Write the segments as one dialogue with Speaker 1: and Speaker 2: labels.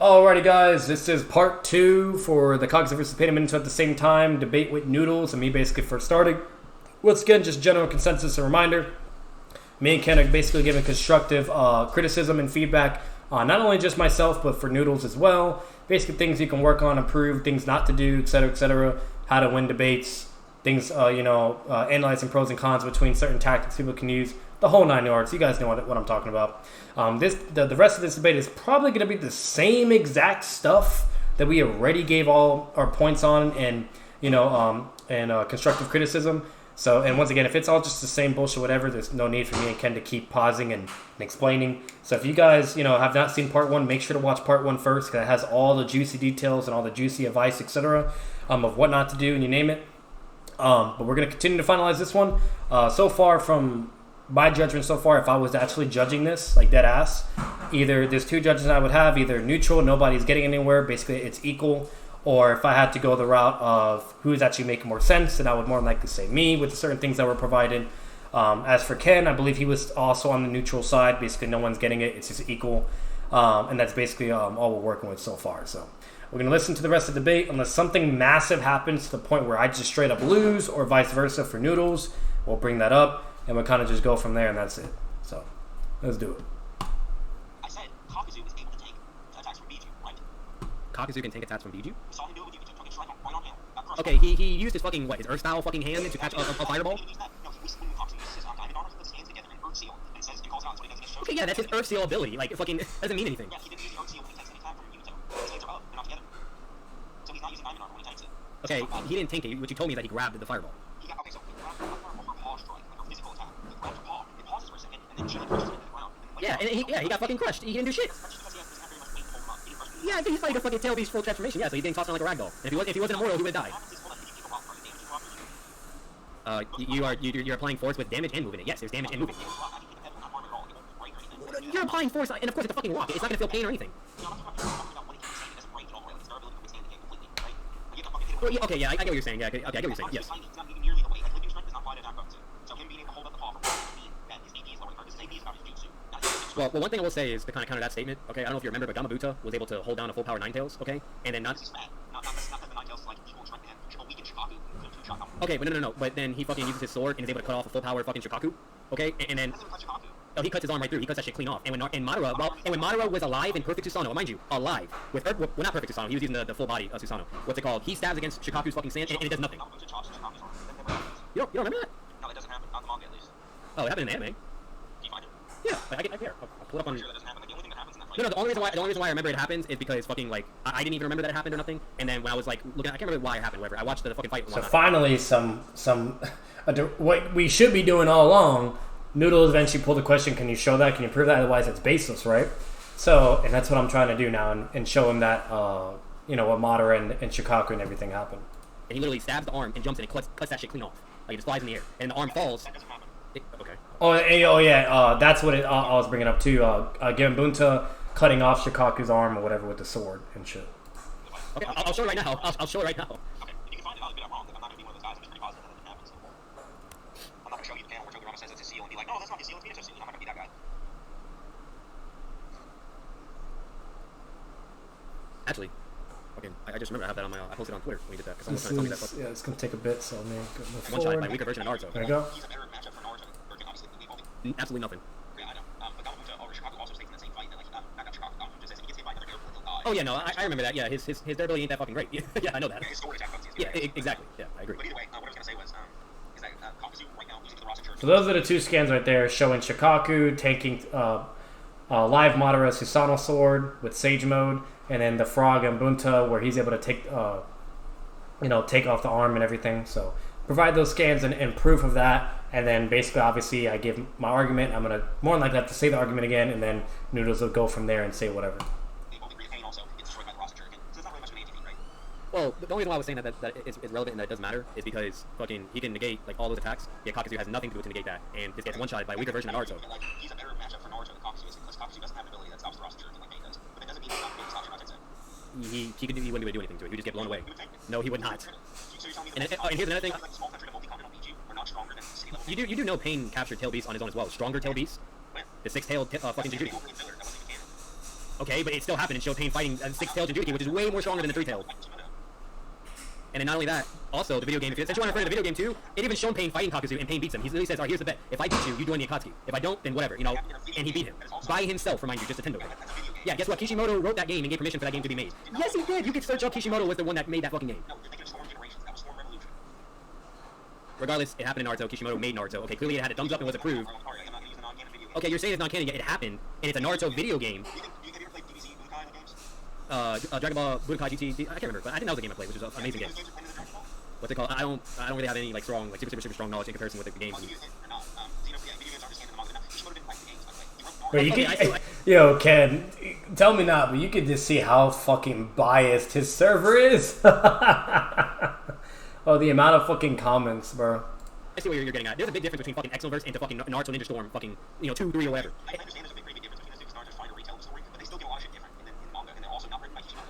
Speaker 1: Alrighty guys, this is part 2 for the Cogs versus Pain Minutes at the same time debate with Noodles and me basically for starting. Once again, just general consensus and reminder. Me and Ken are basically giving constructive criticism and feedback on not only just myself but for Noodles as well. Basically things you can work on, improve, things not to do, etc., etc. How to win debates, things, analyzing pros and cons between certain tactics people can use. The whole 9 yards. You guys know what I'm talking about. The rest of this debate is probably going to be the same exact stuff that we already gave all our points on, and constructive criticism. So, and once again, if it's all just the same bullshit, whatever, there's no need for me and Ken to keep pausing and explaining. So, if you guys have not seen part 1, make sure to watch part 1 first, because it has all the juicy details and all the juicy advice, etc., of what not to do, and you name it. But we're going to continue to finalize this one. So far, from my judgment so far, if I was actually judging this, like dead ass, either there's 2 judges I would have, either neutral, nobody's getting anywhere, basically it's equal, or if I had to go the route of who's actually making more sense, then I would more likely say me with the certain things that were provided. As for Ken, I believe he was also on the neutral side. Basically, no one's getting it. It's just equal. And that's basically all we're working with so far. So we're going to listen to the rest of the debate. Unless something massive happens to the point where I just straight up lose, or vice versa for Noodles, we'll bring that up. And we'll kind of just go from there, and that's it. So, let's do it.
Speaker 2: I said Kakuzu is able to take attacks from Biju, right?
Speaker 3: Kakuzu can take attacks from Biju?
Speaker 2: We saw him do it with you. He took a strike right on him.
Speaker 3: Okay, he used his fucking, his Earth-style fucking hand to catch a fireball?
Speaker 2: No, when Kakuzu uses his diamond armor, he puts his hands together in Earth Seal, and says, and calls it out, so he does against Shoji.
Speaker 3: Okay, yeah, that's his Earth Seal ability. Like, it fucking doesn't mean anything.
Speaker 2: Yeah, he didn't use the Earth Seal when he takes any attack from Yuto. His hands are up, they're not together. So he's not using diamond armor when he takes it.
Speaker 3: Okay, he didn't tank it. What you told me is that he grabbed the fireball.
Speaker 2: Okay, so he grabbed the fireball for a paw strike, like a physical attack. He grabs a paw, it pauses for a second, and then Chili pushes it into the ground.
Speaker 3: Yeah, and he got fucking crushed. He didn't do shit. Yeah, I think he's like a fucking tail beast full transformation. Yeah, so he's getting tossed around like a ragdoll. And if he wasn't immortal, he would have died. You're applying force with damage and moving it. Yes, there's damage and moving. You're applying force, and of course it's a fucking rock. It's not gonna feel pain or anything. Well, yeah, okay, yeah, I get what you're saying. Yeah, okay, I get what you're saying. Yes. Well, one thing I will say is to kind of counter that statement. Okay, I don't know if you remember, but Gamabuta was able to hold down a full power Ninetales. Okay, and then not. Okay, but no. But then he fucking uses his sword and is able to cut off a full power fucking Shikaku. Okay, and then. Oh, he cuts his arm right through. He cuts that shit clean off. And when Madara was alive in Perfect Susanoo, mind you, alive with Earth, well, not Perfect Susanoo. He was using the full body of Susanoo. What's it called? He stabs against Shikaku's fucking sand, and it does nothing. You don't remember that?
Speaker 2: No, it doesn't happen. Not the manga, at least.
Speaker 3: Oh, it happened in the anime.
Speaker 2: Do you find it?
Speaker 3: Yeah, I care. I'll pull it up on.
Speaker 2: Sure that doesn't happen. Like, the only thing that happens in that fight.
Speaker 3: No, the only reason why I remember it happens is because fucking like I didn't even remember that it happened or nothing. And then when I was like looking, I can't remember why it happened. Whatever. I watched the fucking fight.
Speaker 1: So finally, what we should be doing all along. Noodle eventually pulled the question, can you show that? Can you prove that? Otherwise, it's baseless, right? So, and that's what I'm trying to do now, and show him that, what Madara and Shikaku and everything happened.
Speaker 3: And he literally stabs the arm and jumps in and cuts that shit clean off. Like, it just flies in the air. And the arm falls. Okay.
Speaker 1: Oh yeah, that's what I was bringing up, too. Gambunta cutting off Shikaku's arm or whatever with the sword and shit.
Speaker 3: Okay, I'll show it right now. I'll show it right now.
Speaker 2: Okay, if you can find it, I'll admit I'm wrong. I'm not going to be one of those guys. I'm just pretty positive that it happens. I'm not going to show you the panel where Togurama says it's a seal and be like, no, that's not his seal, it's Minato's seal. I'm not going to be that guy.
Speaker 3: Actually, okay, I just remember I have that on my. I posted on Twitter when you did that. Because someone was trying to tell me that.
Speaker 1: Yeah, it's going to take a bit, so maybe
Speaker 3: one shot by weaker version of Naruto.
Speaker 1: There you go.
Speaker 2: He's a better matchup for Naruto. Obviously, we both.
Speaker 3: Absolutely nothing.
Speaker 2: Yeah, I know. But Gamabuta over Shikaku also states in the same fight that, like, not Shikaku, Gamabuta says if he gets hit by another airport, he'll die.
Speaker 3: Oh yeah, no, I remember that. Yeah, his durability ain't that fucking great. Yeah, I know that.
Speaker 2: His sword attack bugs.
Speaker 3: Yeah, exactly. Yeah, I agree.
Speaker 2: But either way, what I was going to say was, is that Kakuzu right now losing to the roster church.
Speaker 1: So those are the 2 scans right there showing Shikaku taking live Madara Susanoo sword with Sage mode, and then the frog and Bunta where he's able to take off the arm and everything. So provide those scans and proof of that, and then basically, obviously, I give my argument. I'm gonna more than likely have to say the argument again, and then Noodles will go from there and say whatever.
Speaker 2: They both agree Pain also gets destroyed by the roster church. So it's not really much of an ATV, right?
Speaker 3: Well, the only reason why I was saying that is relevant and that it doesn't matter is because fucking he can negate like all those attacks. Yeah, Kakuzu has nothing to do to negate that, and this gets one-shotted by a weaker version of Naruto.
Speaker 2: Like, he's a better matchup for Naruto than Kakuzu is because Kakuzu doesn't have an ability that stops the roster church like Pain does. But that doesn't mean he's not going to stop Shiratetsu.
Speaker 3: He wouldn't be able to do anything to it. He would just get blown away. No, he would not. And here's another thing. You do know Pain captured Tail Beast on his own as well. Stronger Tail Beast. The 6-tailed fucking Jinchuriki. okay, but it still happened and showed Pain fighting Six-Tailed Jinchuriki, which is way more stronger than the Three-Tailed. And then not only that, also the video game, since you want to refer to the video game too, it even shown Pain fighting Kakuzu and Pain beats him. He literally says, alright, here's the bet. If I beat you, you join the Akatsuki. If I don't, then whatever, you know, and he beat him. By himself, remind you, just a Nintendo game. Yeah, guess what? Kishimoto wrote that game and gave permission for that game to be made. Yes, he did! You can search up Kishimoto was the one that made that fucking game. Regardless, it happened in Naruto. Kishimoto made Naruto. Okay, clearly it had a thumbs up and was approved. Okay, you're saying it's non-canon, yet it happened, and it's a Naruto video game. Dragon Ball Budokai GT, I can't remember, but I think that was a game I played, which was an amazing game. What's it called? I don't really have any like strong, like super strong knowledge in comparison with the games.
Speaker 1: Wait, you can, yo, Ken, tell me not, but you can just see how fucking biased his server is. Oh, the amount of fucking comments, bro.
Speaker 3: I see what you're getting at. There's a big difference between fucking Xenoverse and to fucking Naruto Ninja Storm, fucking, 2, 3, or whatever.
Speaker 2: I understand there's a big big difference between the two because Naruto's trying to retell the story, but they still get a lot of shit different in the manga, and they're also not written by Kishimoto.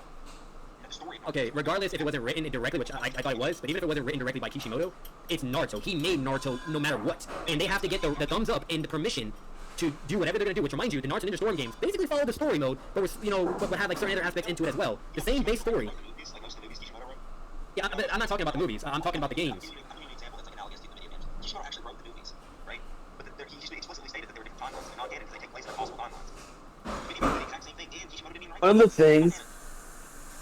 Speaker 2: The story.
Speaker 3: Okay, regardless if it wasn't written directly, which I thought it was, but even if it wasn't written directly by Kishimoto, it's Naruto. He made Naruto no matter what, and they have to get the thumbs up and the permission to do whatever they're gonna do. Which reminds you, the Naruto Ninja Storm games basically follow the story mode, but was but had like certain other aspects into it as well. The same base story. Yeah, but I'm not talking about the movies. I'm talking about the games.
Speaker 2: Kishimoto actually wrote the movies, right? But he explicitly stated that they were different timelines, they're not canon because they take place in impossible timelines. The video did the exact same thing, and Kishimoto didn't even write
Speaker 4: One of the things.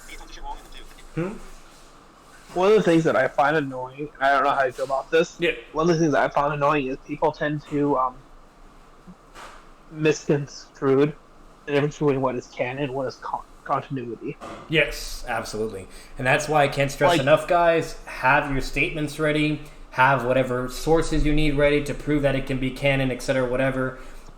Speaker 2: He had tons of shit wrong in them too.
Speaker 4: One of the things that I find annoying, and I don't know how you feel about this.
Speaker 1: Yeah.
Speaker 4: One of the things that I find annoying is people tend to misconstrued the difference between what is canon and what is continuity.
Speaker 1: Yes, absolutely. And that's why I can't stress enough, guys. Have your statements ready. Have whatever sources you need ready to prove that it can be canon, etc., whatever.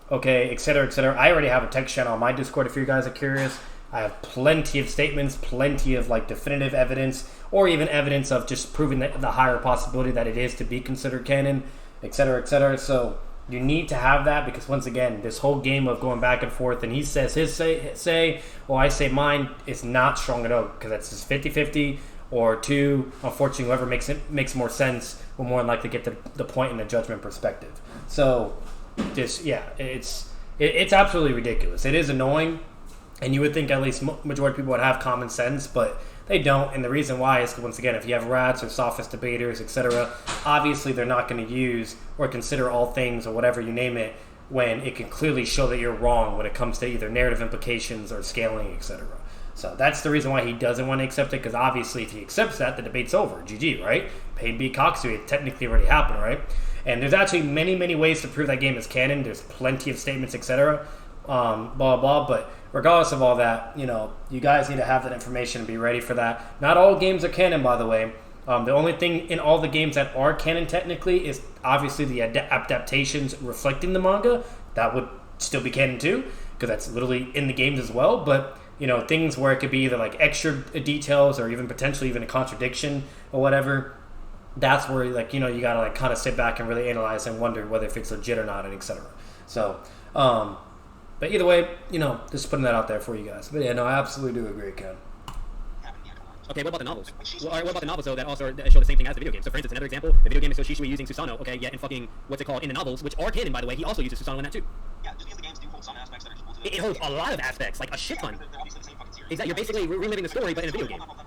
Speaker 1: Okay, etc., etc. I already have a text channel on my Discord if you guys are curious. I have plenty of statements, plenty of like definitive evidence, or even evidence of just proving the higher possibility that it is to be considered canon, etc., etc. So you need to have that because once again, this whole game of going back and forth, and he says his say, well, I say mine, is not strong enough because that's just 50-50. Or two, unfortunately, whoever makes more sense will more than likely get the point in the judgment perspective. So, just it's absolutely ridiculous. It is annoying, and you would think at least majority of people would have common sense, but they don't. And the reason why is once again, if you have rats or sophist debaters, etc., obviously they're not going to use or consider all things or whatever you name it when it can clearly show that you're wrong when it comes to either narrative implications or scaling, etc. So that's the reason why he doesn't want to accept it, because obviously if he accepts that, the debate's over. GG, right? Pain beat Koksu, it technically already happened, right? And there's actually many, many ways to prove that game is canon. There's plenty of statements, etc. Blah, blah, but regardless of all that, you guys need to have that information and be ready for that. Not all games are canon, by the way. The only thing in all the games that are canon technically is obviously the adaptations reflecting the manga. That would still be canon too, because that's literally in the games as well, but things where it could be either like extra details or even potentially even a contradiction or whatever. That's where you gotta like kind of sit back and really analyze and wonder whether if it's legit or not, and etc. So, but either way, just putting that out there for you guys. But yeah, no, I absolutely do agree, Ken.
Speaker 3: Okay, what about the novels? What about the novels though that also show the same thing as the video game? So for instance, another example, the video game is Shishui using Susanoo. Okay, yet in fucking what's it called in the novels, which are canon by the way, he also uses Susanoo in that too.
Speaker 2: Yeah, just because the games do hold some aspects that are equal to
Speaker 3: It holds a lot of aspects, like a shit ton.
Speaker 2: They're obviously the same fucking series.
Speaker 3: Exactly, you're basically reliving the story, but in a video game.
Speaker 2: What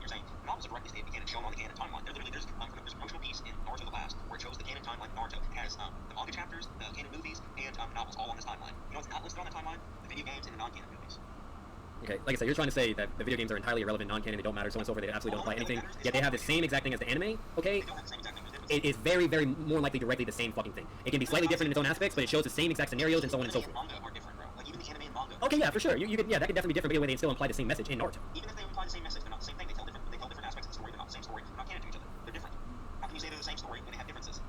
Speaker 2: you're saying, novels are directly stated the canon shown on the canon timeline. There's a promotional piece in Naruto the Last where it shows the canon timeline of Naruto. It has the manga chapters, the canon movies, and novels all on this timeline. You know what's not listed on the timeline? The video games and the non-canon movies.
Speaker 3: Okay, like I said, you're trying to say that the video games are entirely irrelevant, non-canon, they don't matter, so on and so forth, they absolutely don't apply anything, yet they have the same exact thing as the anime, okay?
Speaker 2: They don't have the same exact thing.
Speaker 3: It is very, very more likely directly the same fucking thing. It can be slightly different in its own aspects, but it shows the same exact scenarios and so on and so forth.
Speaker 2: Manga are different, bro. Like even the anime and manga.
Speaker 3: Okay, yeah, for sure. You could, yeah, that could definitely be different, but either way, they still imply the same message in Naruto.
Speaker 2: Even if they imply the same message, they're not the same thing. They tell different aspects of the story. They're not the same story. They're not canon to each other. They're different. How can you say they're the same story when they have differences?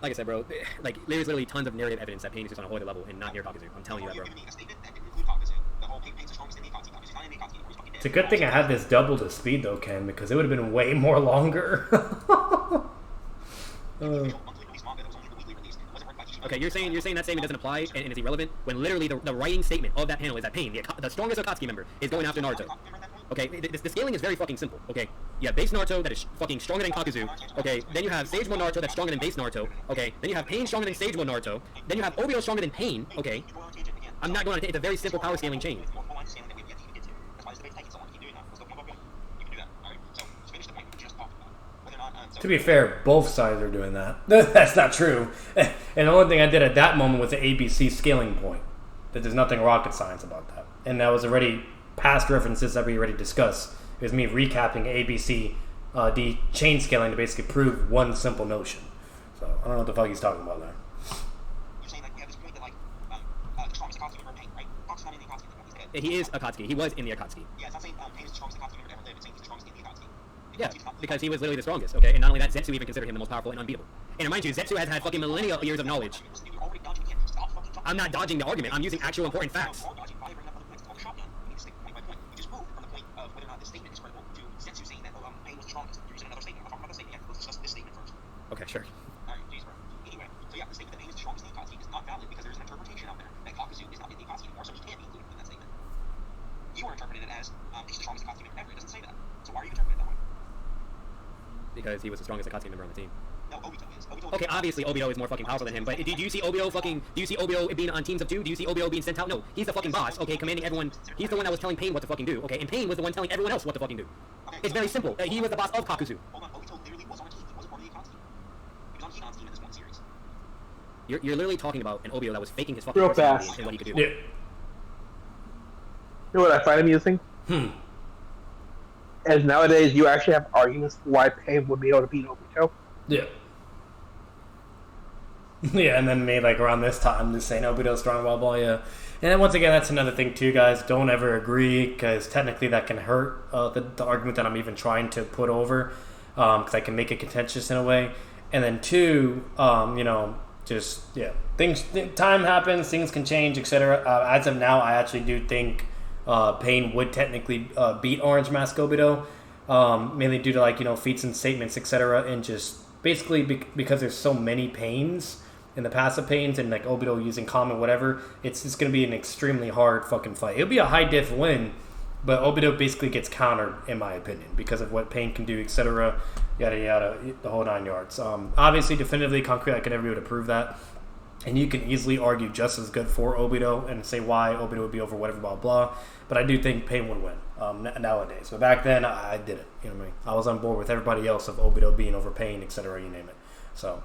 Speaker 3: Like I said, bro, like there's literally tons of narrative evidence that Pain is just on a whole other level and not near Kakuzu. I'm telling you that, bro.
Speaker 2: You're giving me a statement that didn't include Kakuzu. The whole Pain's the strongest in the Akatsuki. Kakuzu's not in the Akatsuki. He's fucking dead.
Speaker 1: It's a good thing I had this double the speed though, Ken, because it would have been way more longer.
Speaker 3: Okay, you're saying that statement doesn't apply and is irrelevant when literally the writing statement of that panel is that Pain, the strongest Akatsuki member, is going after Naruto. Okay, the scaling is very fucking simple. Okay, you have base Naruto that is fucking stronger than Kakuzu. Okay, then you have Stage Mode Naruto that's stronger than base Naruto. Okay, then you have Pain stronger than Stage Mode Naruto. Then you have Obio stronger than Pain. Okay, I'm not going to. It's a very simple power scaling chain.
Speaker 2: So
Speaker 1: To be fair, both sides are doing that. That's not true. And the only thing I did at that moment was the ABC scaling point. That there's nothing rocket science about that. And that was already past references that we already discussed. It was me recapping ABC D chain scaling to basically prove one simple notion. So I don't know what the fuck he's talking about there.
Speaker 2: you're saying that we have this point that, like, the strongest Akatsuki member Pain, right? Fox is not in the Akatsuki member, he's dead.
Speaker 3: He is Akatsuki. He was in the Akatsuki.
Speaker 2: Yeah, it's not saying Pain is the strongest Akatsuki member to ever live, it's saying he's the strongest in the Akatsuki.
Speaker 3: Yeah, because he was literally the strongest, okay? And not only that, Zetsu even considered him the most powerful and unbeatable. And mind you, Zetsu has had fucking millennial years of knowledge.
Speaker 2: Listen, you're already dodging again. Stop fucking talking.
Speaker 3: I'm not dodging the argument. I'm using actual important facts.
Speaker 2: You are dodging by bringing up other points. It's called a shotgun. You need to stick point by point. You just moved from the point of whether or not this statement is credible to Zetsu saying that Pain was the strongest. You're using another statement. I'm talking about that statement yet. Let's discuss this statement first.
Speaker 3: Okay, sure.
Speaker 2: Alright, jeez, bro. Anyway, so yeah, the statement that Pain is the strongest in the Akatsuki is not valid because there's an interpretation out there that Kakuzu is not in the Akatsuki anymore, so he can't be included in that statement. You are interpreting it as he's the strongest Akatsuki member ever. It doesn't say that. So why are you interpreting it that way?
Speaker 3: Because he was the strongest Akatsuki member on the team.
Speaker 2: No, Obito is. Obito
Speaker 3: Okay, obviously Obito is more fucking powerful than him, but do you see Obito being on teams of two? Do you see Obito being sent out? No, he's the fucking boss, okay, commanding everyone. He's the one that was telling Pain what to fucking do, okay, and Pain was the one telling everyone else what to fucking do. It's very simple. He was the boss of Kakuzu.
Speaker 2: Hold on, Obito literally was on a team. He wasn't part of the Akatsuki. He was on Hidan's team in this one series.
Speaker 3: You're literally talking about an Obito that was faking his fucking
Speaker 4: Real
Speaker 3: personality
Speaker 4: fast.
Speaker 3: and what he could do.
Speaker 1: Yeah.
Speaker 4: You know what I find amusing? As nowadays, you actually have arguments for why Pain would be able to beat Obito.
Speaker 1: Yeah. Yeah, and then maybe like around this time, just saying Obito's strong, blah, blah, yeah. And then once again, that's another thing too, guys. Don't ever agree, because technically that can hurt the argument that I'm even trying to put over, because I can make it contentious in a way. And then two, just, yeah, time happens, things can change, etc. As of now, I actually do think Pain would technically beat Orange Mask Obito, mainly due to feats and statements, etc. And just basically because there's so many Pains in the passive Pains and Obito using common whatever, it's just going to be an extremely hard fucking fight. It'll be a high diff win, but Obito basically gets countered in my opinion because of what Pain can do, etc. Yada yada, the whole 9 yards. Obviously, definitively, concrete, I could never be able to prove that. And you can easily argue just as good for Obito and say why Obito would be over whatever, blah, blah. But I do think Pain would win nowadays. But back then, I didn't. You know what I mean? I was on board with everybody else of Obito being over Pain, etc., you name it. So,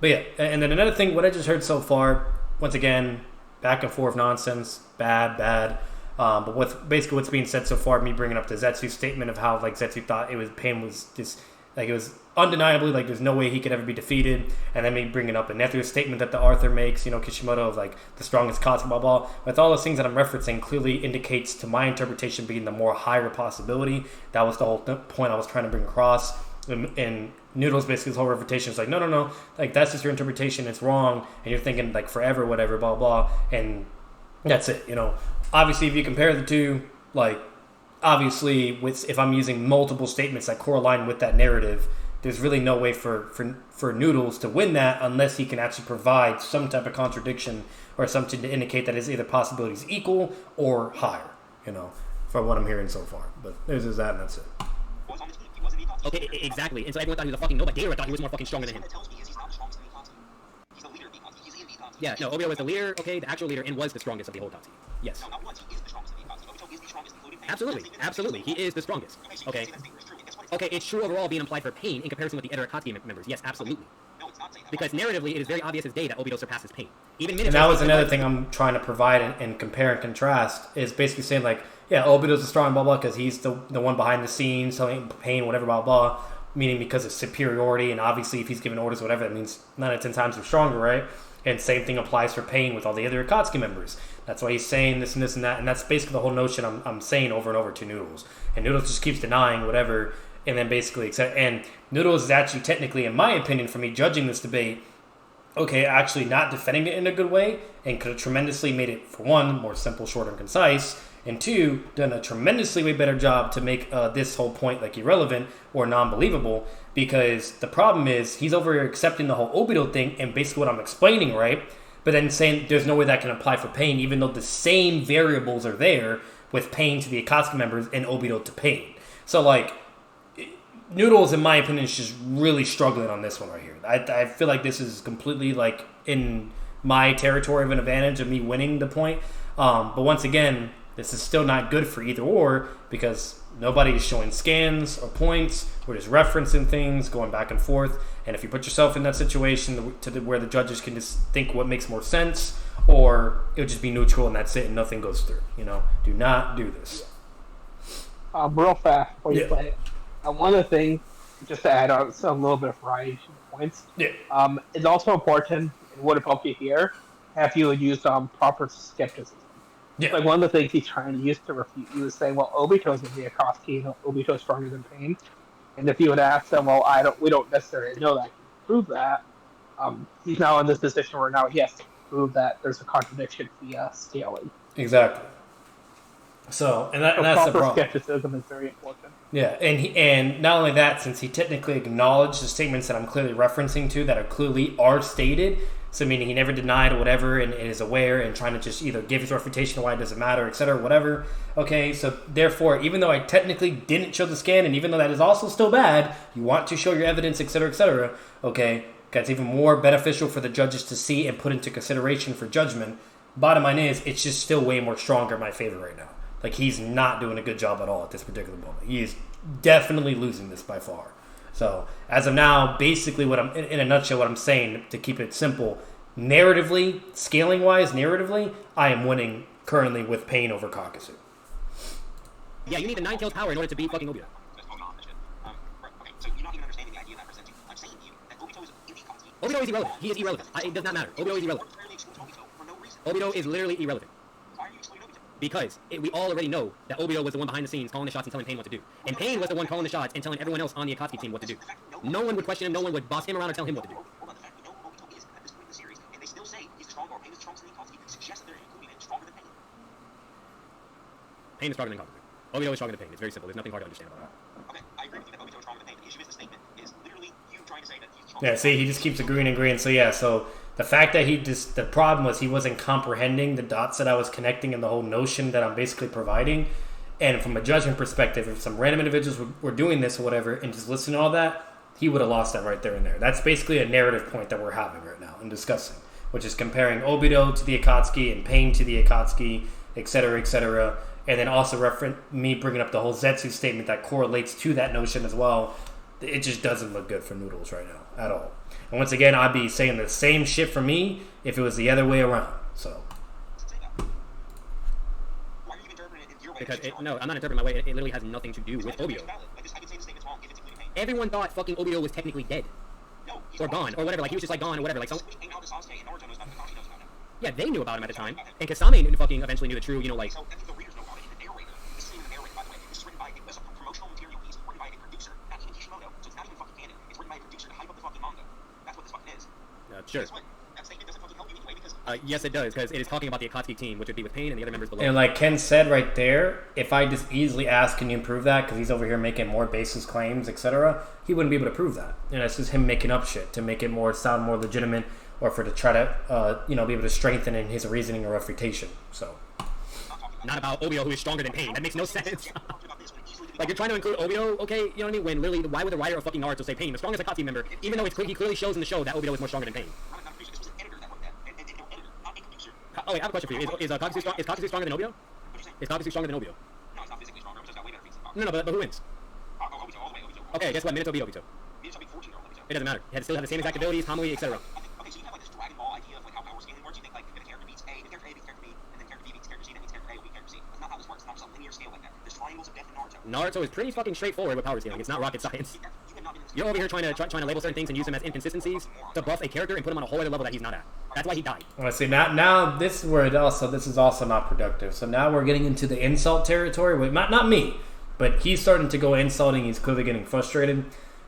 Speaker 1: but yeah. And then another thing, what I just heard so far, once again, back and forth nonsense, bad. But what's being said so far, me bringing up the Zetsu statement of how Zetsu thought Pain was just it was undeniably there's no way he could ever be defeated, and then me bringing up a Nether's statement that the Arthur makes, Kishimoto of the strongest Katsu, blah blah. With all those things that I'm referencing, clearly indicates to my interpretation being the more higher possibility. That was the whole point I was trying to bring across. And Noodles basically his whole refutation is no, that's just your interpretation, it's wrong, and you're thinking forever, whatever, blah blah, and that's it. Obviously, if you compare the two, obviously, if I'm using multiple statements that correlate with that narrative, there's really no way for Noodles to win that unless he can actually provide some type of contradiction or something to indicate that his either possibilities equal or higher, from what I'm hearing so far. But there's just that, and that's it.
Speaker 2: He was on the team. He wasn't in the Akatsuki.
Speaker 3: Okay, exactly. And so everyone thought he was a fucking nobody. Data thought he was more fucking stronger than him.
Speaker 2: That tells me is he's not the strongest in the Akatsuki. He's the leader of the Akatsuki. He's in the Akatsuki.
Speaker 3: Yeah, no, Obito was the leader, okay, the actual leader, and was the strongest of the whole Akatsuki. Yes.
Speaker 2: No, not once. He is the strongest in the Akatsuki. Obito is the strongest, including Pain.
Speaker 3: Absolutely. He is the strongest.
Speaker 2: Okay, so you
Speaker 3: Okay.
Speaker 2: say that statement is true. And guess what?
Speaker 3: Okay, it's true overall being implied for Pain in comparison with the other Akatsuki members. Yes, absolutely.
Speaker 2: No, it's not saying that.
Speaker 3: Because narratively, it is very obvious as day that Obito surpasses Pain. Even
Speaker 1: And that was another thing I'm trying to provide and compare and contrast is basically saying Obito's a strong blah blah because he's the one behind the scenes telling Pain whatever blah blah, meaning because of superiority, and obviously if he's giving orders whatever, that means 9 out of 10 times he's stronger, right? And same thing applies for Pain with all the other Akatsuki members. That's why he's saying this and this and that, and that's basically the whole notion I'm saying over and over to Noodles. And Noodles just keeps denying whatever, and then basically and Noodles is actually technically, in my opinion, for me judging this debate, actually not defending it in a good way, and could have tremendously made it, for one, more simple, short, and concise, and two, done a tremendously way better job to make this whole point irrelevant or non-believable, because the problem is he's over here accepting the whole Obito thing and basically what I'm explaining, right? But then saying there's no way that can apply for Pain, even though the same variables are there with Pain to the Akatsuki members and Obito to Pain. So Noodles, in my opinion, is just really struggling on this one right here. I feel like this is completely in my territory of an advantage of me winning the point. But once again, this is still not good for either or, because nobody is showing scans or points. We're just referencing things, going back and forth. And if you put yourself in that situation where the judges can just think what makes more sense, or it'll just be neutral and that's it and nothing goes through. Do not do this.
Speaker 4: Real fast before you play it. One of the things, just to add on a little bit of variety to the points, it's also important, and would have helped you here, if you would use proper skepticism.
Speaker 1: Yeah.
Speaker 4: Like one of the things he's trying to use to refute you is saying, well, Obito's is the Akatsuki, and Obito's stronger than Pain. And if you would ask them, well, we don't necessarily know that, can prove that, he's now in this position where now he has to prove that there's a contradiction via scaling.
Speaker 1: Exactly. So, and that's the problem.
Speaker 4: Proper skepticism is very important.
Speaker 1: Yeah, and not only that, since he technically acknowledged the statements that I'm clearly referencing to that are stated, so meaning he never denied or whatever, and is aware and trying to just either give his refutation why it doesn't matter, etc., whatever. Okay, so therefore, even though I technically didn't show the scan, and even though that is also still bad, you want to show your evidence, etc., okay, that's even more beneficial for the judges to see and put into consideration for judgment. Bottom line is, it's just still way more stronger in my favor right now. Like, he's not doing a good job at all at this particular moment. He is definitely losing this by far. So, as of now, basically what I'm, in a nutshell, what I'm saying, to keep it simple, narratively, scaling-wise, I am winning currently with Pain over Kakasu.
Speaker 3: Yeah, you need the 9 kills power in order to beat fucking Obito.
Speaker 2: Okay, so you're not even understanding the idea that I'm presenting. I'm saying to you that Obito is in the Akatsuki.
Speaker 3: Obito is irrelevant. He is irrelevant. It does not matter. Obito is irrelevant.
Speaker 2: For no reason.
Speaker 3: Obito is literally irrelevant.
Speaker 2: Why are you excluding Obito?
Speaker 3: Because we all already know that Obito was the one behind the scenes calling the shots and telling Pain what to do. And Pain was the one calling the shots and telling everyone else on the Akatsuki team what to do. No one would question him, no one would boss him around or tell him what to do.
Speaker 2: Hold on, the fact we know who Obito is at this point in the series, and they still say he's stronger or Pain is stronger than the Akatsuki, suggests that they're including him stronger than Pain.
Speaker 3: Pain is stronger than Kakasu. Obito is stronger than Pain. It's very simple. There's nothing hard to understand about that.
Speaker 2: Okay, I agree with you that Obito is stronger than Pain. The issue is the statement is literally you trying to say that he's stronger.
Speaker 1: Yeah, see, he just keeps agreeing. So the fact that the problem was he wasn't comprehending the dots that I was connecting and the whole notion that I'm basically providing. And from a judgment perspective, if some random individuals were doing this or whatever and just listening to all that, he would have lost that right there and there. That's basically a narrative point that we're having right now and discussing, which is comparing Obito to the Akatsuki and Pain to the Akatsuki, etc., and then also me bringing up the whole Zetsu statement that correlates to that notion as well. It just doesn't look good for Noodles right now at all. And once again, I'd be saying the same shit for me if it was the other way around. So.
Speaker 2: Why are you interpreting it in your way?
Speaker 3: Because no, I'm not interpreting my way. It literally has nothing to do with Obito.
Speaker 2: I can say the statement's wrong if it's including Pain.
Speaker 3: Everyone thought fucking Obito was technically dead.
Speaker 2: No, he's
Speaker 3: Or
Speaker 2: wrong.
Speaker 3: gone, or whatever. Like, he was just like gone or whatever. Like, so.
Speaker 2: Pain out of Sasuke and Naruto knows about him. Kakashi knows about him.
Speaker 3: Yeah, they knew about him at the time. And Kasame fucking eventually knew the true, like.
Speaker 2: So I think the readers know about it in the narrator. This isn't even the narrator, by the way. This is written by, it was a promotional material piece written by a producer, not even Kishimoto. So it's not even fucking canon. It's written by a producer to hype up the fucking manga. That's what this fucking is.
Speaker 3: Sure.
Speaker 2: Guess what? That statement doesn't fucking help you anyway because...
Speaker 3: Yes, it does, because it is talking about the Akatsuki team, which would be with Pain and the other members below.
Speaker 1: And like Ken said right there, if I just easily ask, can you improve that? Because he's over here making more baseless claims, etc., he wouldn't be able to prove that. And it's just him making up shit to make it sound more legitimate, or to try to, be able to strengthen in his reasoning or refutation. So.
Speaker 3: Not about Obito, who is stronger than Pain. That makes no sense. Like, you're trying to include Obito, okay, you know what I mean? When literally, why would the writer of fucking Naruto say Pain, the strongest Akatsuki member, even though he clearly shows in the show that Obito is more stronger than Pain? Oh wait, I have a question for you. Is Kakasu stronger than Obito? Is Kakasu stronger than Obito?
Speaker 2: No, it's not physically stronger. Obito's got way better physics.
Speaker 3: No, but who wins?
Speaker 2: Obito, all the way, Obito.
Speaker 3: Okay, guess what? Minato beat Obito.
Speaker 2: Minato beat 14-year-old Obito.
Speaker 3: It doesn't matter. He still have the same exact abilities, Kamui, etc.
Speaker 2: Okay, so you have like this Dragon Ball idea of like how power scaling works. You think like if a character beats A, if character A beats character B, and then character B beats character C, that means character A will beat character C. That's not how this works. It's not just a linear scale like that. There's triangles of death in Naruto.
Speaker 3: Naruto is pretty fucking straightforward with power scaling. It's not rocket science. You're over here trying to label certain things and use them as inconsistencies to buff a character and put him on a whole other level that he's not at. That's why he died.
Speaker 1: I see. Now this is where this is also not productive. So now we're getting into the insult territory. With, not me, but he's starting to go insulting. He's clearly getting frustrated.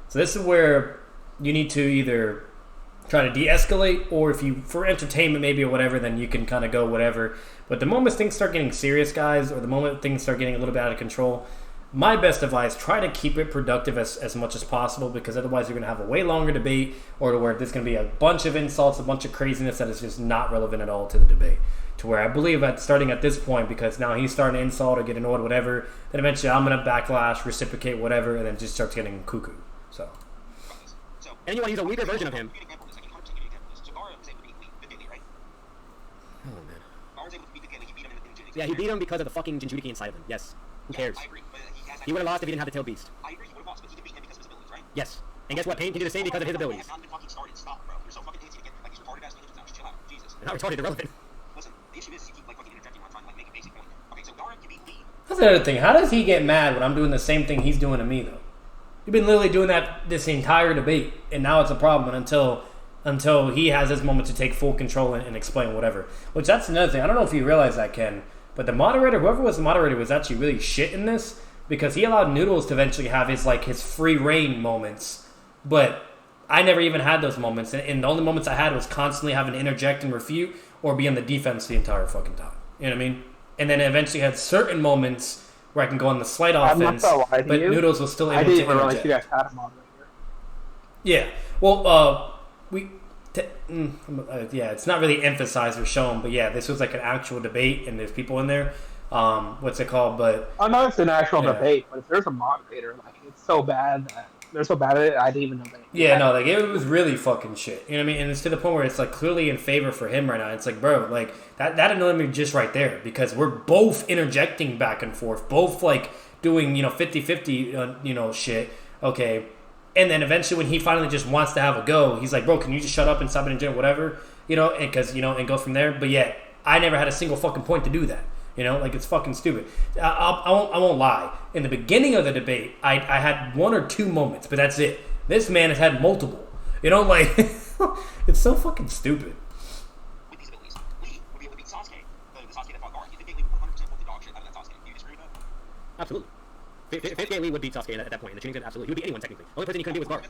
Speaker 1: So this is where you need to either try to de-escalate, or if you, for entertainment maybe or whatever, then you can kind of go whatever. But the moment things start getting serious, guys, or the moment things start getting a little bit out of control, my best advice, try to keep it productive as much as possible, because otherwise you're going to have a way longer debate, or to where there's going to be a bunch of insults, a bunch of craziness that is just not relevant at all to the debate. To where I believe that starting at this point, because now he's starting to insult or get annoyed, whatever, then eventually I'm going to backlash, reciprocate, whatever, and then just starts getting cuckoo. So.
Speaker 3: And you want to use a weaker version of him.
Speaker 2: Oh man.
Speaker 3: Yeah, he beat him because of the fucking Jinchuriki inside of him. Yes. Who cares?
Speaker 2: I agree, but
Speaker 3: He would have lost if he didn't have the tail beast.
Speaker 2: I agree, he would have lost, but he can beat him because of his abilities, right?
Speaker 3: Yes. And guess what? Pain can do the same because of his abilities.
Speaker 2: Not even fucking started. Stop, bro. You're so fucking antsy again. Like, he's retarded ass ninjas now. Just chill out. Jesus.
Speaker 3: Not retarded, irrelevant.
Speaker 2: Listen, the issue is you keep like fucking interjecting when I'm trying to like make a basic point. Okay, so Gara can beat Lee.
Speaker 1: That's the other thing. How does he get mad when I'm doing the same thing he's doing to me, though? You've been literally doing that this entire debate, and now it's a problem until he has his moment to take full control and explain whatever. Which, that's another thing. I don't know if you realize that, Ken, but the moderator, whoever was the moderator, was actually really shit in this, because he allowed Noodles to eventually have his free reign moments, but I never even had those moments, and the only moments I had was constantly having to interject and refute or be on the defense the entire fucking time. You know what I mean? And then I eventually had certain moments where I can go on the slight offense, but Noodles was still able to interject.
Speaker 4: I didn't even realize you guys had a moderator.
Speaker 1: Yeah. Well, it's not really emphasized or shown, but yeah, this was like an actual debate, and there's people in there. What's it called? But
Speaker 4: I know it's an actual debate, but if there's a moderator, like, it's so bad that they're so bad at it, I didn't even know that.
Speaker 1: Yeah, no, like, it was really fucking shit. You know what I mean? And it's to the point where it's like clearly in favor for him right now. It's like, bro, like that annoyed me just right there, because we're both interjecting back and forth, both like doing 50-50 shit. Okay. And then eventually, when he finally just wants to have a go, he's like, bro, can you just shut up and stop interjecting, whatever, and go from there. But yeah, I never had a single fucking point to do that. Like, it's fucking stupid. I won't lie. In the beginning of the debate, I had one or two moments, but that's it. This man has had multiple. Like, it's so fucking stupid.
Speaker 2: With these abilities, Lee would be able to beat Sasuke, the Sasuke that fought Gara. You think Lee would 100% put the dog shit out of that Sasuke? Do you disagree with that?
Speaker 3: Absolutely. Fifth game, Lee would beat Sasuke at that point. The Chunin absolutely. He would beat anyone, technically. The only person he couldn't beat was Gara.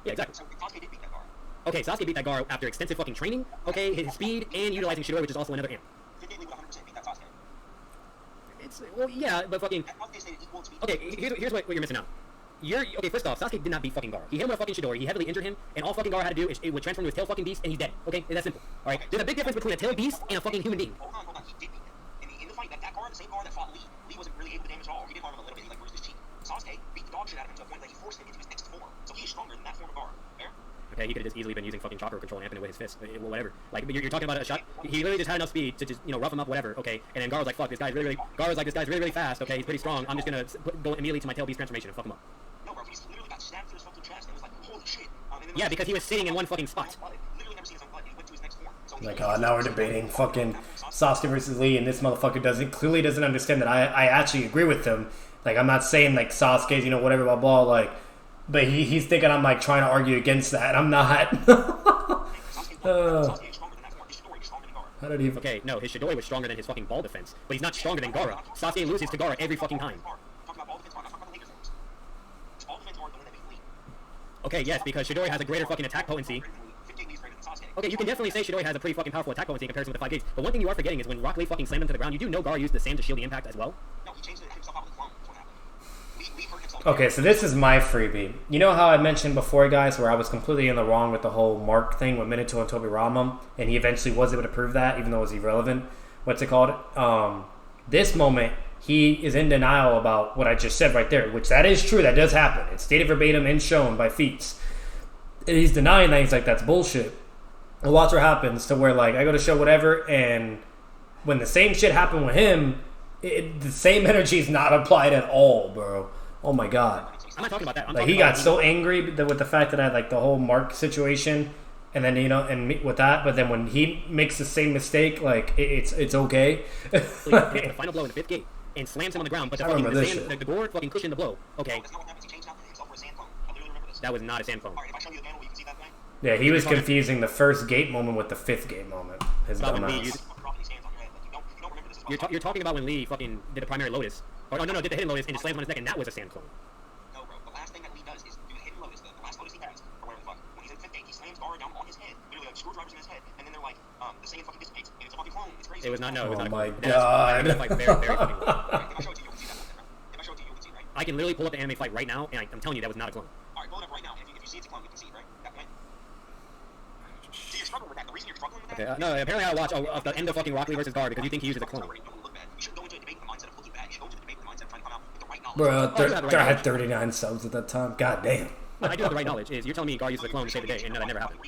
Speaker 3: Yeah, exactly.
Speaker 2: So Sasuke did beat that Gara.
Speaker 3: Okay, Sasuke beat that Gara after extensive fucking training, okay, his speed, and utilizing Shidori, which is also another amp.
Speaker 2: Fifth game, Lee would 100% beat that Sasuke.
Speaker 3: Well, yeah, but fucking... Okay, here's what you're missing out. Okay, first off, Sasuke did not beat fucking Gara. He hit him with a fucking Shidori, he heavily injured him, and all fucking Gara had to do is it would transform into his tail fucking beast, and he's dead. Okay? It's that simple. Alright? There's a big difference between a tail beast and a fucking human being.
Speaker 2: Hold on. He did beat him. In the fight, that Gara, the same Gara that fought Lee, Lee wasn't really able to damage at all. He did harm him a little bit. He, like, bruised his cheek. Sasuke beat the dog shit out of him to a point that he forced him into his next form. So he is stronger than that form of Gara. Fair?
Speaker 3: Okay, he could have just easily been using fucking chakra control and amping it with his fist, whatever. Like, but you're talking about a shot. He literally just had enough speed to just, rough him up, whatever. Okay, and then Gara was like, "Fuck, this guy's really fast. Okay, he's pretty strong. I'm just gonna go immediately to my tail beast transformation and fuck him up."
Speaker 2: No, bro, he's literally got stabbed through his fucking chest and was like, "Holy shit!"
Speaker 3: Yeah, because he was sitting in one fucking spot.
Speaker 2: Literally never seen his own blood. He went to his next form. So
Speaker 1: Like, now we're debating fucking Sasuke versus Lee, and this motherfucker clearly doesn't understand that I actually agree with him. Like, I'm not saying like Sasuke's, whatever, blah blah, like, but he's thinking I'm like trying to argue against that. I'm not. How did he?
Speaker 3: Okay, no, his Shidori was stronger than his fucking ball defense, but he's not stronger than Gara. Sasuke loses to Gara every fucking time. Okay, yes, because Shidori has a greater fucking attack potency. Okay, you can definitely say Shidori has a pretty fucking powerful attack potency in comparison with the 5 gates. But one thing you are forgetting is when Rock Lee fucking slammed him to the ground, you do know Gara used the sand to shield the impact as well?
Speaker 2: No, he changed it himself out with the clone. That's what happened. Lee hurt himself.
Speaker 1: Okay, so this is my freebie. You know how I mentioned before, guys, where I was completely in the wrong with the whole Mark thing with Minato and Tobirama, and he eventually was able to prove that, even though it was irrelevant. What's it called? This moment, he is in denial about what I just said right there, which that is true. That does happen. It's stated verbatim and shown by feats. And he's denying that. He's like, that's bullshit. And watch what happens to where, like, I go to show whatever, and when the same shit happened with him, the same energy is not applied at all, bro. Oh my god.
Speaker 3: I'm not talking about that.
Speaker 1: Like, he got so angry with the fact that I had, like, the whole Mark situation, and then, and with that, but then when he makes the same mistake, like, it's okay.
Speaker 3: The final blow in the 5th gate, and slams him on the ground, but the Gore fucking cushioned the blow. Okay. That was not a sand foam.
Speaker 1: Yeah, he was confusing the 1st gate moment with the 5th gate moment. His dumbass.
Speaker 3: You're talking about when Lee fucking did a primary lotus. Or no, did the hidden lotus and just slammed on his neck, and that was a sand clone.
Speaker 2: No, bro. The last thing that Lee does is do the hidden lotus. The last lotus he does, or whatever the fuck. When he's in 5th gate, he slams Gara down on his head. Literally, like, screwdrivers in his head. And then they're like, the sand fucking dissipates. And it's a fucking clone. It's crazy.
Speaker 3: It was not, no. It was not
Speaker 1: Oh my
Speaker 3: god.
Speaker 1: god.
Speaker 3: Very, very fucking low.
Speaker 2: If I show it to you, you can see that one, right? If I show it to you, you can see it, right?
Speaker 3: I can literally pull up the anime fight right now, and I'm telling you that was not a clone.
Speaker 2: Alright, pull it up right now. If you see it's a clone, you can see it, right? That went. See, you're struggling with that. The reason you're struggling with that...
Speaker 3: Okay, no, apparently I watch the end of fucking Rock Lee versus Gara because you think he uses a clone.
Speaker 2: You should go into a debate with the mindset of looking bad. You should go into the debate with the mindset of trying to come out with the right knowledge.
Speaker 1: Bro, I had 39 subs at that time. God damn.
Speaker 3: I do have the right knowledge. You're telling me Gar uses a clone to save the day, and no, that never happened.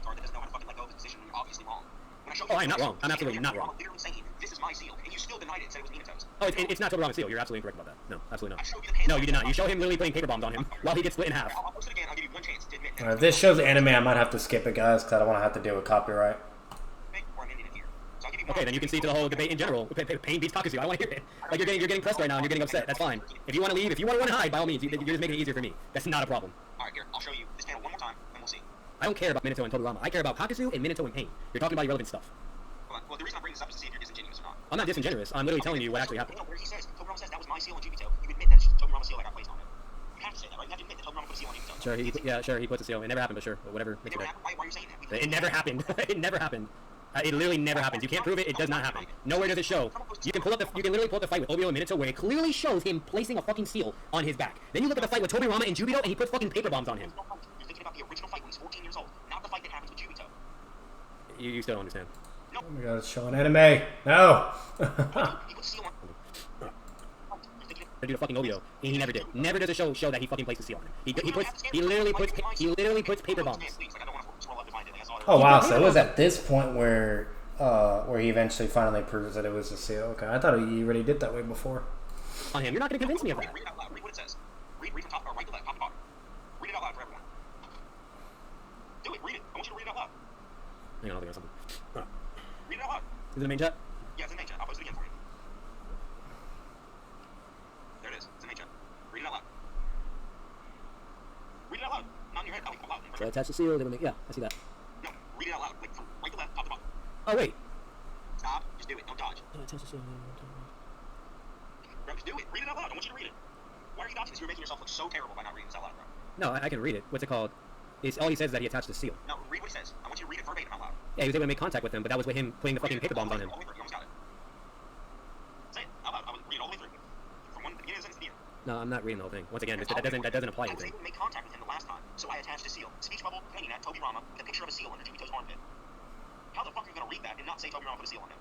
Speaker 2: Oh,
Speaker 3: I am not wrong. I'm absolutely not wrong.
Speaker 2: Literally saying, this is was my seal, and you still denied it and said it was Minato's.
Speaker 3: Oh, it's not Tobirama's seal. You're absolutely incorrect about that. No, absolutely
Speaker 2: I
Speaker 3: not.
Speaker 2: showed you the hand.
Speaker 3: No, you did not. You show him literally putting paper bombs on him while he gets split in half.
Speaker 2: I'll post it again. I'll give you one chance to admit.
Speaker 1: If this shows anime, I might have to skip it, guys, because I don't want to have to deal with copyright.
Speaker 2: Or I'm ending it here. So I'll give you
Speaker 3: Okay, then you can see to the whole debate in general. Pain beats Kakuzu. I don't want to hear it. Like you're getting pressed right now and you're getting upset. That's fine. If you want to leave, if you want to hide, by all means, you're just making it easier for me. That's not a problem.
Speaker 2: All right, here. I'll show you this panel one more time, and we'll see.
Speaker 3: I don't care about Minato and Tobirama. I care about Kakuzu and Minato and Pain. You're talking about irrelevant stuff.
Speaker 2: Well, the reason I'm bringing this up is to see if you're disingenuous or not.
Speaker 3: I'm not disingenuous. I'm literally telling you what actually happened.
Speaker 2: Where he says, Tobirama says that was my seal on Jubito, you admit that it's Tobirama's seal that got placed on it. You have to say that, right? You have to admit that Tobirama put a seal on Jubito.
Speaker 3: Sure, he puts a seal. It never happened, but sure, whatever.
Speaker 2: It never happened. Why are you saying that?
Speaker 3: It never happened. It never happened. It literally never happens. You can't prove it. It does not happen. Nowhere does it show. You can literally pull up the fight with Obito and Minato where it clearly shows him placing a fucking seal on his back. Then you look at the fight with Tobirama and Jubito and he puts fucking paper bombs on him.
Speaker 2: You're thinking about the original fight when he's 14 years old, not the fight that happens with Jubito.
Speaker 3: You still don't understand.
Speaker 2: No.
Speaker 1: Oh my god, it's showing anime. No.
Speaker 2: He put a seal on.
Speaker 3: To do the fucking Obito, and he never did. Never does a show that he fucking places a seal on him. He literally puts paper bombs.
Speaker 1: Oh wow, so it was at this point where he eventually finally proves that it was a seal. Okay, I thought he already did that way before.
Speaker 3: On him, you're not gonna convince me of that.
Speaker 2: Read it out loud. Read what it says. Read from top or right to left, top to bottom. Read it out loud for everyone. Do it. Read it. I want you to read it out loud.
Speaker 3: Hang on, I'll think of something.
Speaker 2: Read it out loud.
Speaker 3: Is it the main chat?
Speaker 2: Yeah, it's in the main chat. I'll post it again for you. There it is. It's in the main chat. Read it out loud. Read it out loud. Not in your head. Out loud.
Speaker 3: So attach the seal. Yeah, I see that.
Speaker 2: No, read it out loud. Like from right to left, top to bottom.
Speaker 3: Oh wait.
Speaker 2: Stop. Just do it. Don't dodge.
Speaker 3: Attach the seal.
Speaker 2: Bro, just do it. Read it out loud. I want you to read it. Why are you dodging this? You're making yourself look so terrible by not reading this out loud, bro.
Speaker 3: No, I can read it. What's it called? It's all he says is that he attached the seal.
Speaker 2: No, read what he says. I want you to read it verbatim out loud.
Speaker 3: Yeah, he was able to make contact with him, but that was with him putting the fucking paper bombs on him.
Speaker 2: All the way through. You almost got it. Say it out loud. I would read it all the way through. From one, the beginning of the sentence to the end.
Speaker 3: No, I'm not reading the whole thing. Once again, that doesn't apply
Speaker 2: I was
Speaker 3: anything.
Speaker 2: able to make contact with him the last time, so I attached a seal. Speech bubble painting at Tobirama with a picture of a seal under Jubito's armpit. How the fuck are you gonna read that and not say Tobirama put a seal on him?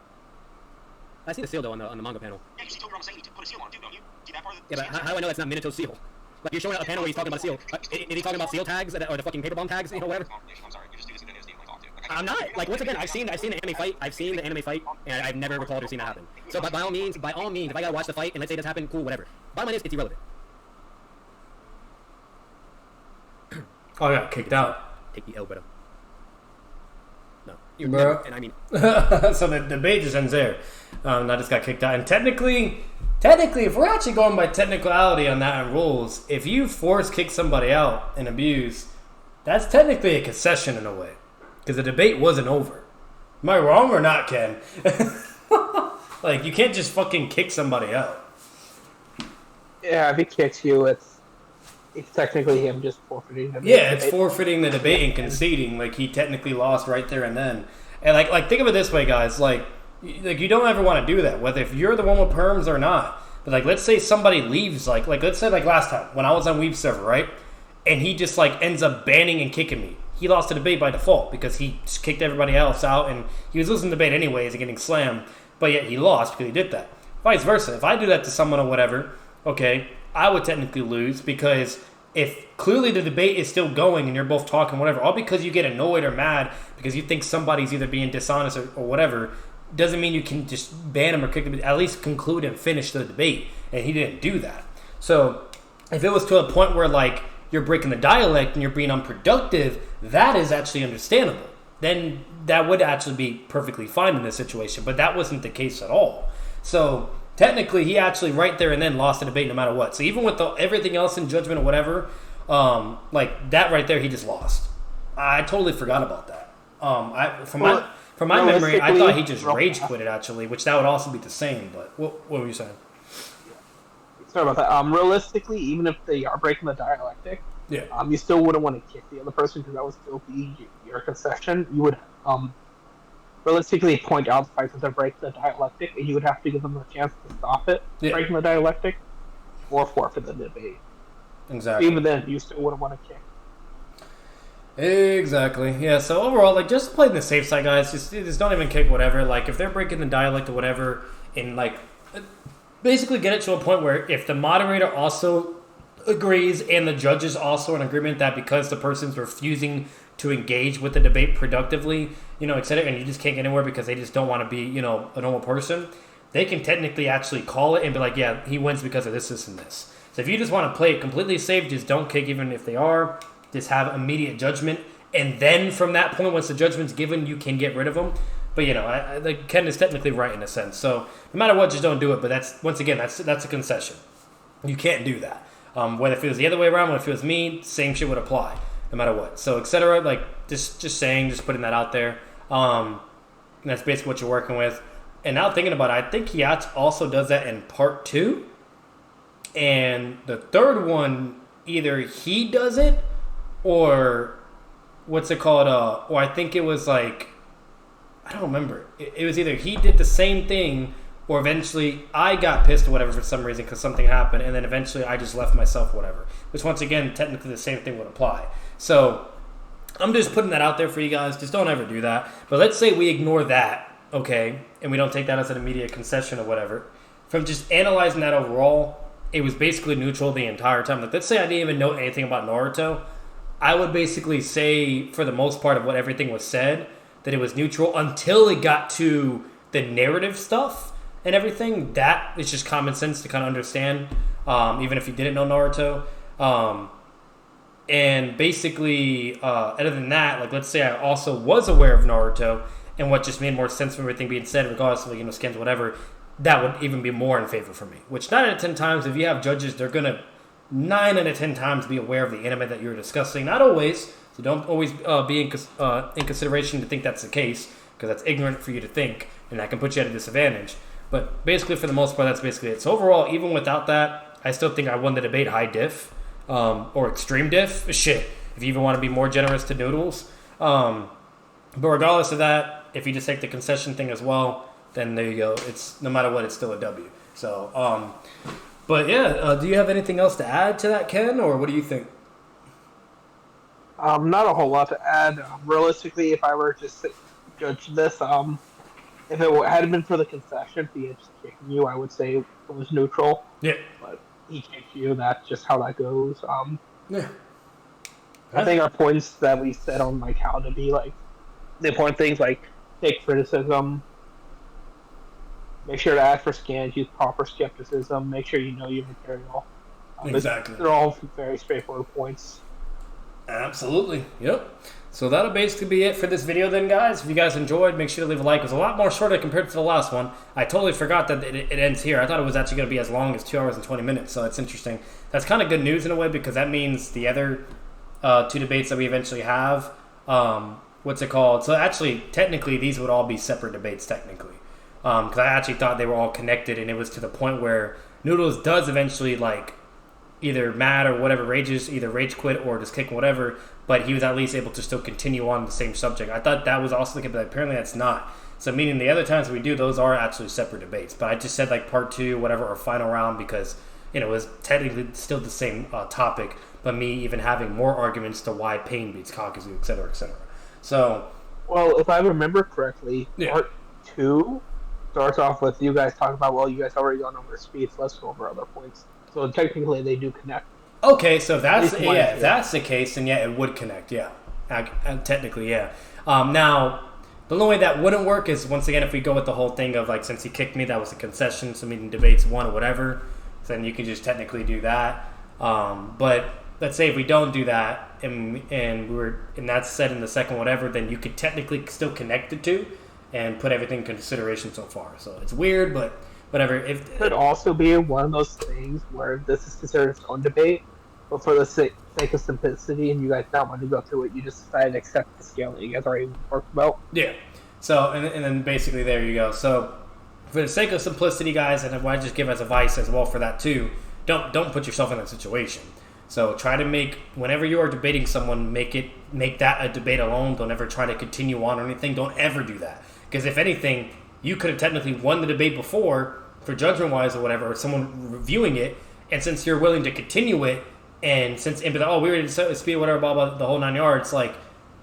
Speaker 3: I see the seal though on the manga panel.
Speaker 2: Yeah, you see Tobirama saying he put a seal on too, don't you? See that part of the
Speaker 3: Yeah, but how do I know that's not Minato's seal? Like you're showing a panel where he's talking about seal. Is he talking about seal tags or the fucking paper bomb tags? You know, whatever.
Speaker 2: I'm sorry, you're just doing this in the talk to.
Speaker 3: I'm not. Like once again, I've seen the anime fight. I've seen the anime fight, and I've never recalled or seen that happen. So by all means, if I gotta watch the fight and let's say this happened, cool, whatever. Bottom line is, it's irrelevant.
Speaker 1: Oh, I got kicked out.
Speaker 3: Take the L, brother. No,
Speaker 1: Bro.
Speaker 3: and I mean,
Speaker 1: So the debate just ends there. I just got kicked out. And technically, if we're actually going by technicality on that and rules, if you force kick somebody out and abuse, that's technically a concession in a way. Because the debate wasn't over. Am I wrong or not, Ken? Like, you can't just fucking kick somebody out.
Speaker 4: Yeah, if he kicks you, it's technically him just forfeiting the
Speaker 1: Yeah, it's forfeiting the debate and conceding. Like, he technically lost right there and then. And, like think of it this way, guys. Like you don't ever want to do that, whether if you're the one with perms or not. But, like, let's say somebody leaves, like let's say, like, last time, when I was on Weeb's server, right? And he just, like, ends up banning and kicking me. He lost the debate by default because he just kicked everybody else out, and he was losing the debate anyways and getting slammed. But yet he lost because he did that. Vice versa. If I do that to someone or whatever, okay, I would technically lose because if clearly the debate is still going and you're both talking whatever, all because you get annoyed or mad because you think somebody's either being dishonest or whatever, doesn't mean you can just ban him or kick him. At least conclude and finish the debate. And he didn't do that. So if it was to a point where, like, you're breaking the dialect and you're being unproductive, that is actually understandable. Then that would actually be perfectly fine in this situation. But that wasn't the case at all. So technically, he actually right there and then lost the debate no matter what. So even with everything else in judgment or whatever, like that right there, he just lost. I totally forgot about that. From my memory, I thought he just rage quit it actually, which that would also be the same. But what were you saying?
Speaker 4: Sorry about that. Realistically, even if they are breaking the dialectic,
Speaker 1: Yeah.
Speaker 4: You still wouldn't want to kick the other person because that would still be your concession. You would realistically point out the fact that they're breaking the dialectic, and you would have to give them a chance to stop it breaking the dialectic, or forfeit the debate.
Speaker 1: Exactly.
Speaker 4: Even then, you still wouldn't want to kick.
Speaker 1: Exactly. Yeah. So overall, like, just play the safe side, guys. Just don't even kick whatever. Like, if they're breaking the dialect or whatever, and like, basically get it to a point where if the moderator also agrees and the judges also in agreement that because the person's refusing to engage with the debate productively, etc., and you just can't get anywhere because they just don't want to be, a normal person, they can technically actually call it and be like, yeah, he wins because of this, this, and this. So if you just want to play it completely safe, just don't kick even if they are. Just have immediate judgment. And then from that point, once the judgment's given, you can get rid of them. But, Ken is technically right in a sense. So no matter what, just don't do it. But that's a concession. You can't do that. Whether if it was the other way around, whether if it was me, same shit would apply no matter what. So, etc. Like, just putting that out there. That's basically what you're working with. And now thinking about it, I think he also does that in part 2. And the third one, either he does it or what's it called? Or I think it was like, I don't remember. It was either he did the same thing or eventually I got pissed or whatever for some reason because something happened. And then eventually I just left myself whatever. Which once again, technically the same thing would apply. So I'm just putting that out there for you guys. Just don't ever do that. But let's say we ignore that, okay? And we don't take that as an immediate concession or whatever. From just analyzing that overall, it was basically neutral the entire time. Like, let's say I didn't even know anything about Naruto. I would basically say, for the most part of what everything was said, that it was neutral until it got to the narrative stuff and everything. That is just common sense to kind of understand, even if you didn't know Naruto. And basically, other than that, like, let's say I also was aware of Naruto and what just made more sense from everything being said, regardless of, skins, whatever, that would even be more in favor for me. Which 9 out of 10 times, if you have judges, they're going to 9 out of 10 times be aware of the anime that you're discussing. Not always, so don't always be in consideration to think that's the case, because that's ignorant for you to think, and that can put you at a disadvantage. But basically, for the most part, that's basically it. So overall, even without that, I still think I won the debate high diff, or extreme diff. Shit, if you even want to be more generous to Noodles. But regardless of that, if you just take the concession thing as well, then there you go. It's no matter what, it's still a W. So, but yeah, do you have anything else to add to that, Ken, or what do you think?
Speaker 4: Not a whole lot to add. Realistically, if I were to judge this, if it hadn't been for the concession, he had just kicking you, I would say it was neutral.
Speaker 1: Yeah.
Speaker 4: But he kicked you. That's just how that goes.
Speaker 1: Yeah.
Speaker 4: I think our points that we said on like how to be like the important things like take criticism, make sure to ask for scans, use proper skepticism, make sure you know your material.
Speaker 1: Exactly.
Speaker 4: They're all very straightforward points.
Speaker 1: Absolutely. Yep. So that'll basically be it for this video then, guys. If you guys enjoyed, make sure to leave a like. It was a lot more shorter compared to the last one. I totally forgot that it ends here. I thought it was actually going to be as long as 2 hours and 20 minutes, so it's interesting. That's kind of good news in a way because that means the other 2 debates that we eventually have, what's it called? So actually, technically, these would all be separate debates, technically. Because I actually thought they were all connected, and it was to the point where Noodles does eventually, like, either mad or whatever, either rage quit or just kick whatever, but he was at least able to still continue on the same subject. I thought that was also the case, but apparently that's not. So meaning the other times we do, those are actually separate debates. But I just said, like, part 2, whatever, or final round because, it was technically still the same topic, but me even having more arguments to why pain beats Kakuzu, etc., etc. So...
Speaker 4: Well, if I remember correctly,
Speaker 1: yeah.
Speaker 4: Part 2 starts off with you guys talking about, well, you guys already gone over speed, so let's go over other points. So technically, they do connect.
Speaker 1: Okay, so if that's the case, then yeah, it would connect. Yeah, technically, yeah. Now, the only way that wouldn't work is once again if we go with the whole thing of like since he kicked me, that was a concession. So meaning debates 1 or whatever, then you can just technically do that. But let's say if we don't do that and that's said in the second whatever, then you could technically still connect the 2 and put everything in consideration so far. So it's weird, but. Whatever. It
Speaker 4: could also be one of those things where this is considered its own debate, but for the sake of simplicity and you guys not want to go through it, you just decided to accept the scale that you guys already worked about.
Speaker 1: Yeah. So, and then basically there you go. So, for the sake of simplicity, guys, and I just give as advice as well for that too, don't put yourself in that situation. So, try to make, whenever you are debating someone, make that a debate alone. Don't ever try to continue on or anything. Don't ever do that. Because if anything, you could have technically won the debate before for judgment-wise or whatever, or someone reviewing it, and since you're willing to continue it, and be like, we were in speed, whatever, blah, blah, the whole 9 yards, like,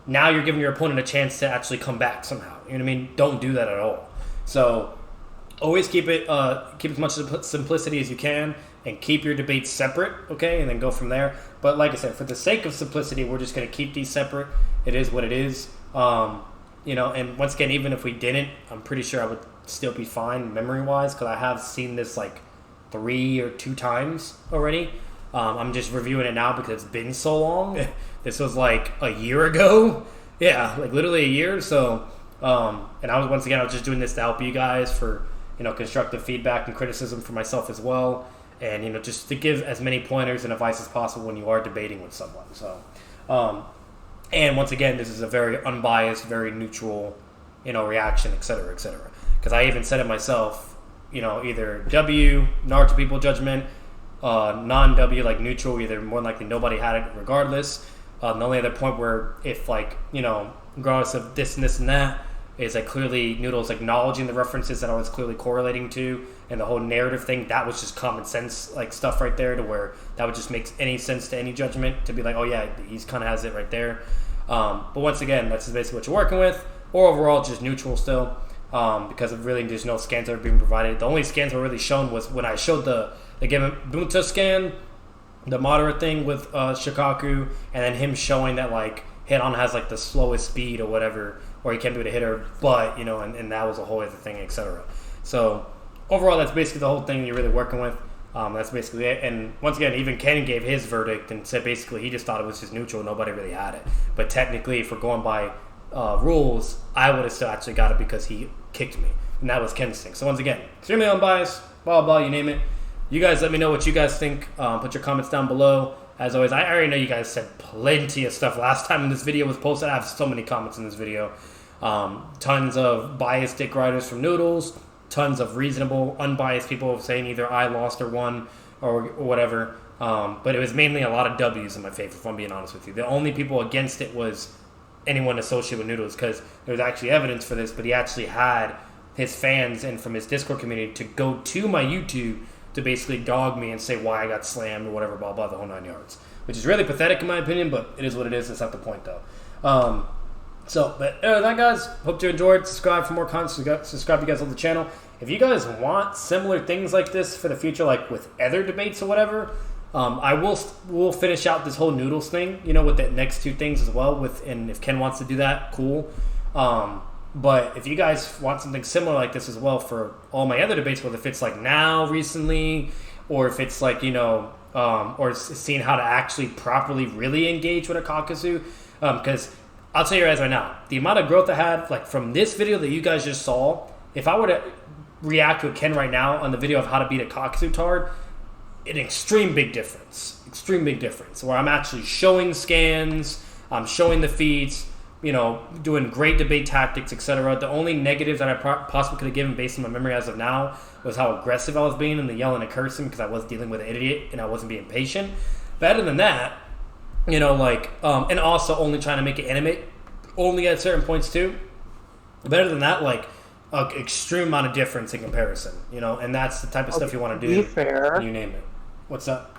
Speaker 1: now you're giving your opponent a chance to actually come back somehow. You know what I mean? Don't do that at all. So, always keep as much simplicity as you can, and keep your debates separate, okay, and then go from there. But like I said, for the sake of simplicity, we're just going to keep these separate. It is what it is. and once again, even if we didn't, I'm pretty sure I would still be fine memory-wise because I have seen this like 3 or 2 times already. I'm just reviewing it now because it's been so long. This was like a year ago. Yeah, like literally a year. So, and I was just doing this to help you guys for, constructive feedback and criticism for myself as well. And, just to give as many pointers and advice as possible when you are debating with someone. So, and once again, this is a very unbiased, very neutral, reaction, etc., etc. Because I even said it myself, either W, Naruto people judgment, non-W, like neutral, either more than likely nobody had it regardless. The only other point where if regardless of this and this and that, is like clearly Noodles acknowledging the references that I was clearly correlating to, and the whole narrative thing, that was just common sense like stuff right there, to where that would just make any sense to any judgment to be like, oh yeah, he's kind of has it right there. But once again, that's basically what you're working with, or overall just neutral still, because of really there's no scans that are being provided. The only scans that were really shown was when I showed the Bunta scan, the moderate thing with Shikaku, and then him showing that like Hit-on has like the slowest speed or whatever, or he can't do it to hit her, but and that was a whole other thing, etc. So overall, that's basically the whole thing you're really working with. That's basically it. And once again, even Ken gave his verdict and said basically he just thought it was just neutral. Nobody really had it. But technically, if we're going by rules, I would have still actually got it because he kicked me, and that was Ken's thing. So once again, extremely unbiased, blah blah, you name it. You guys let me know what you guys think. Put your comments down below. As always, I already know you guys said plenty of stuff last time this video was posted. I have so many comments in this video. Tons of biased dick riders from Noodles. Tons of reasonable, unbiased people saying either I lost or won or whatever. But it was mainly a lot of W's in my favor, if I'm being honest with you. The only people against it was anyone associated with Noodles, because there's actually evidence for this, but he actually had his fans and from his Discord community to go to my YouTube to basically dog me and say why I got slammed or whatever, blah, blah, the whole 9 yards. Which is really pathetic in my opinion, but it is what it is. That's not the point, though. But other than that, guys, hope you enjoyed. Subscribe for more content. Subscribe if you guys love the channel. If you guys want similar things like this for the future, like with other debates or whatever, we'll finish out this whole Noodles thing, with the next 2 things as well. And if Ken wants to do that, cool. But if you guys want something similar like this as well for all my other debates, whether if it's like now, recently, or if it's like, or seeing how to actually properly really engage with a Kakazu, because I'll tell you guys right now, the amount of growth I had, like from this video that you guys just saw, if I were to react to Ken right now on the video of how to beat a Kakazu tard, an extreme big difference, where I'm actually showing scans, I'm showing the feats, doing great debate tactics, etc. The only negatives that I possibly could have given based on my memory as of now was how aggressive I was being and the yelling and cursing because I was dealing with an idiot and I wasn't being patient. Better than that, and also only trying to make it animate only at certain points too. Better than that, like an extreme amount of difference in comparison, and that's the type of stuff you want to do.
Speaker 4: To be fair,
Speaker 1: you name it. What's up?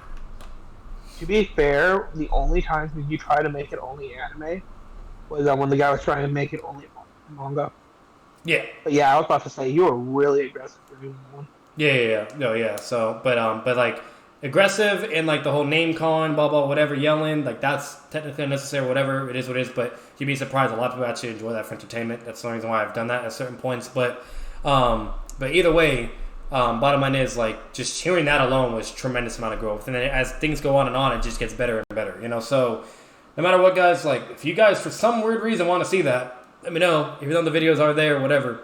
Speaker 4: To be fair, the only times when you try to make it only anime was when the guy was trying to make it only manga.
Speaker 1: Yeah.
Speaker 4: But yeah, I was about to say you were really aggressive for doing that one.
Speaker 1: Yeah. No, yeah. So, but like aggressive and like the whole name calling, blah blah, whatever, yelling, like that's technically unnecessary. Whatever, it is what it is. But you'd be surprised. A lot of people actually enjoy that for entertainment. That's the only reason why I've done that at certain points. But either way, bottom line is like just hearing that alone was tremendous amount of growth. And then as things go on, it just gets better and better. So. No matter what, guys, like, if you guys, for some weird reason, want to see that, let me know. Even though the videos are there, whatever.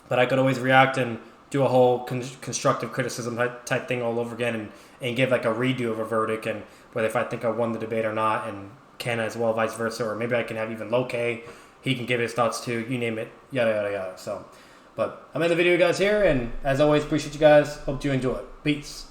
Speaker 1: But I could always react and do a whole constructive criticism type thing all over again and give, like, a redo of a verdict, and whether if I think I won the debate or not, and Ken as well, vice versa, or maybe I can have even Low-K. He can give his thoughts, too. You name it. Yada, yada, yada. So, but I'm in the video, guys, here, and as always, appreciate you guys. Hope you enjoy it. Peace.